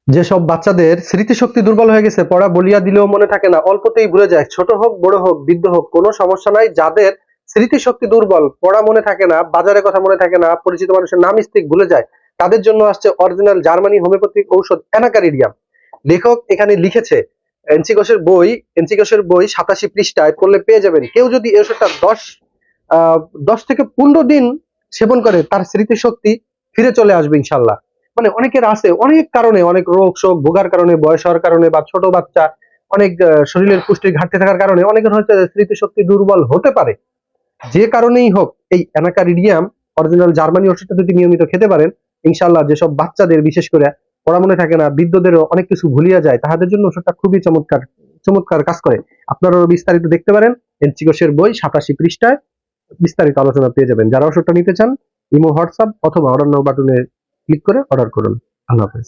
যেসব বাচ্চাদের স্মৃতিশক্তি দুর্বল হয়ে গেছে, পড়া বলিয়া দিলেও মনে থাকে না, অল্পতেই ভুলে যায়, ছোট হোক বড় হোক বৃদ্ধ হোক কোনো সমস্যা নাই, যাদের স্মৃতিশক্তি দুর্বল, পড়া মনে থাকে না, বাজারের কথা মনে থাকে না, পরিচিত মানুষের নাম স্টিক ভুলে যায়, তাদের জন্য আসছে অরিজিনাল জার্মানি হোমিওপ্যাথিক ঔষধ অ্যানাকারিডিয়াম। লেখক এখানে লিখেছে, এনসিকোষের বই 87 পৃষ্ঠায় পড়লে পেয়ে যাবেন। কেউ যদি এই ওষুধটা 10 থেকে 15 দিন সেবন করে, তার স্মৃতিশক্তি ফিরে চলে আসবে ইনশাল্লাহ। মানে অনেকের আছে অনেক কারণে, অনেক রোগ শোক ভোগার কারণে, বয়স হওয়ার কারণে, বা ছোট বাচ্চা অনেক শরীরের পুষ্টির ঘাটতি থাকার কারণে অনেকের হচ্ছে স্মৃতিশক্তি দুর্বল হতে পারে। যে কারণেই হোক, এই অ্যানাকারিডিয়াম অরিজিনাল জার্মানি ওষুধটা যদি নিয়মিত খেতে পারেন, ইনশাল্লাহ যেসব বাচ্চাদের বিশেষ করে পড়া মনে থাকে না, বৃদ্ধদেরও অনেক কিছু ভুলিয়া যায়, তাদের জন্য ওষুধটা খুবই চমৎকার চমৎকার কাজ করে। আপনারাও বিস্তারিত দেখতে পারেন এনচিকোষের বই 87 পৃষ্ঠায়, বিস্তারিত আলোচনা পেয়ে যাবেন। যারা ওষুধটা নিতে চান, ইমো, হোয়াটসঅ্যাপ অথবা অর্ডার নাও বাটনে ক্লিক করে অর্ডার করুন। আল্লাহ হাফেজ।